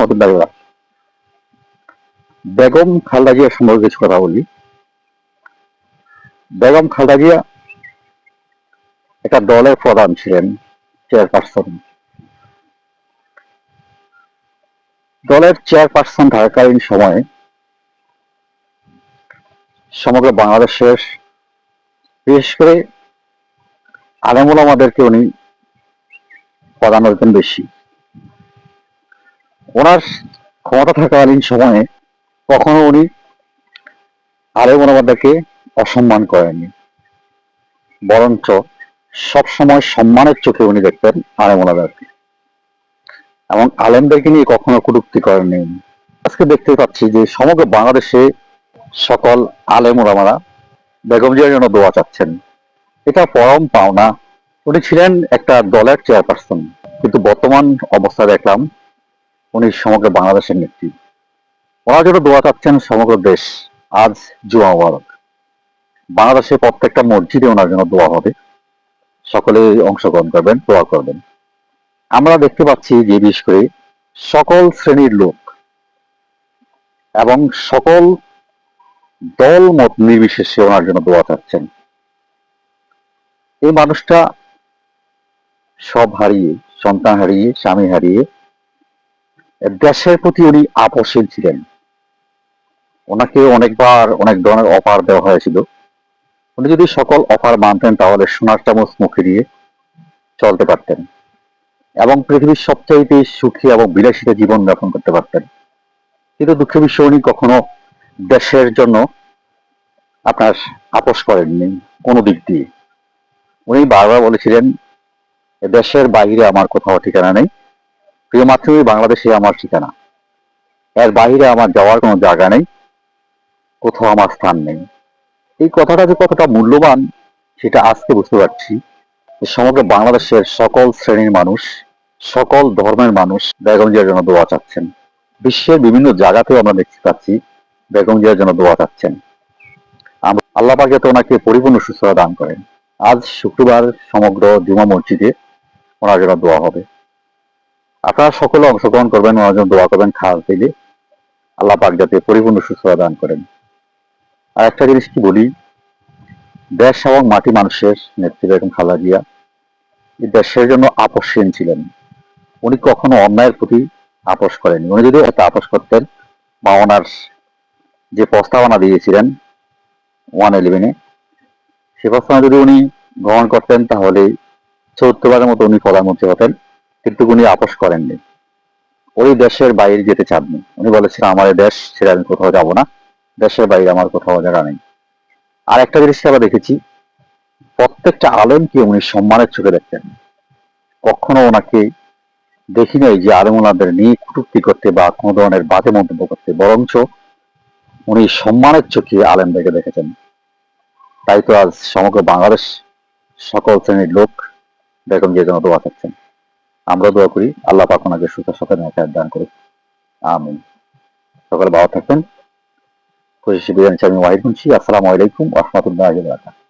রহমতুল্লাহ। বেগম খালেদা জিয়া সম্পর্কে কিছু কথা বলি। বেগম খালেদা জিয়া একটা দলের প্রধান ছিলেন, চেয়ারপারসন। দলের চেয়ারপারসন থাকাকালীন সময়ে সমগ্র বাংলাদেশের বিশেষ করে আলেম ওলামাদেরকে উনি প্রাধান্য দিতেন বেশি। ওনার ক্ষমতা থাকাকালীন সময়ে কখনো উনি আলেম ওলামাদেরকে অসম্মান করেননি, বরঞ্চ সবসময় সম্মানের চোখে উনি দেখতেন আলেম ওলামাদেরকে, এবং আলেমদেরকে নিয়ে কখনো কটূক্তি করেননি। আজকে দেখতে পাচ্ছি যে সমগ্র বাংলাদেশে সকল আলেম ওলামারা বেগম জিয়ার জন্য দোয়া চাচ্ছেন। এটা পরম পাওনা। উনি ছিলেন একটা দলের চেয়ারপারসন, কিন্তু বর্তমান অবস্থা দেখলাম উনি সমগ্র বাংলাদেশের নেত্রী। ওনার জন্য দোয়া চাচ্ছেন সমগ্র দেশ। আজ জুমা মুবারক, বাংলাদেশের প্রত্যেকটা মসজিদে ওনার জন্য দোয়া হবে। সকলে অংশগ্রহণ করবেন, দোয়া করবেন। আমরা দেখতে পাচ্ছি যে বিশেষ করে সকল শ্রেণীর লোক এবং সকল দল মত নির্বিশেষে ওনার জন্য দোয়া চাচ্ছেন। এই মানুষটা সব হারিয়ে, সন্তান হারিয়ে, স্বামী হারিয়ে দেশের প্রতি উনি আপোষশীল ছিলেন। ওনাকে অনেকবার অনেক ধরনের অফার দেওয়া হয়েছিল। উনি যদি সকল অফার মানতেন তাহলে সোনার চামচ মুখে দিয়ে চলতে পারতেন এবং পৃথিবীর সবচাইতে সুখী এবং বিলাসিতা জীবন যাপন করতে পারতেন। কিন্তু দুঃখের বিষয় উনি কখনো দেশের জন্য আপনার আপোষ করেননি কোনো দিক দিয়ে। উনি বারবার বলেছিলেন, দেশের বাইরে আমার কোথাও ঠিকানা নেই, প্রিয় মাতৃভূমি বাংলাদেশে আমার ঠিকানা, এর বাইরে আমার যাওয়ার কোনো জায়গা নেই, কোথাও আমার স্থান নেই। এই কথাটা যে কতটা মূল্যবান সেটা আজকে বুঝতে পারছি। সমগ্র বাংলাদেশের সকল শ্রেণীর মানুষ, সকল ধর্মের মানুষ বেগম জিয়ার জন্য দোয়া চাচ্ছেন। বিশ্বের বিভিন্ন জায়গাতেও আমরা দেখতে পাচ্ছি বেগম জিয়ার জন্য দোয়া চাচ্ছেন। আল্লাহ পাক যাতে ওনাকে পরিপূর্ণ সুস্থতা দান করেন। আজ শুক্রবার সমগ্র জুমা মসজিদে ওনার জন্য দোয়া হবে। আপনারা সকলে অংশগ্রহণ করবেন, ওনার জন্য দোয়া করবেন। খাস দিলে আল্লাহ পাক যাতে পরিপূর্ণ সুস্থতা দান করেন। আর একটা জিনিস কি বলি, দেশ এবং মাটি মানুষের নেত্রী বেগম খালেদা জিয়া এই দেশের জন্য আপোষহীন ছিলেন। উনি কখনো অন্যায়ের প্রতি আপোষ করেননি। উনি যদি একটা আপোষ করতেন বা ওনার যে প্রস্তাবনা দিয়েছিলেন 111-এ, সে প্রস্তাবনা যদি উনি গ্রহণ করতেন তাহলে ৭৪বারের মতো উনি প্রধানমন্ত্রী হতেন, কিন্তু উনি আপোষ করেননি। ওই দেশের বাইরে যেতে চাননি। উনি বলেছিলেন, আমার এই দেশ ছেড়ে আমি কোথাও যাব না, দেশের বাইরে আমার কোথাও জায়গা নেই। আর একটা জিনিস আমরা দেখেছি, প্রত্যেকটা আলেমকে উনি সম্মানের চোখে দেখতেন। কখনো ওনাকে দেখি নাই যে আলেম ওলামাদের নিয়ে কটূক্তি করতে বা কোনো ধরনের বাজে মন্তব্য করতে, বরঞ্চ উনি সম্মানের চোখে আলেমদেরকে দেখেছেন। তাই তো আজ সমগ্র বাংলাদেশ সকল শ্রেণীর লোক বেগম জিয়ার জন্য দোয়া চাচ্ছেন। আমরা দোয়া করি আল্লাহ পাক ওনাকে সুস্থ সাথে দান করুক, আমিন। সকালে ভালো থাকবেন। খুশি বিদায় নিচ্ছি আমি ওয়াহিদ মুন্সি। আসসালামু আলাইকুম ওয়া রাহমাতুল্লাহি ওয়া বারাকাতুহু।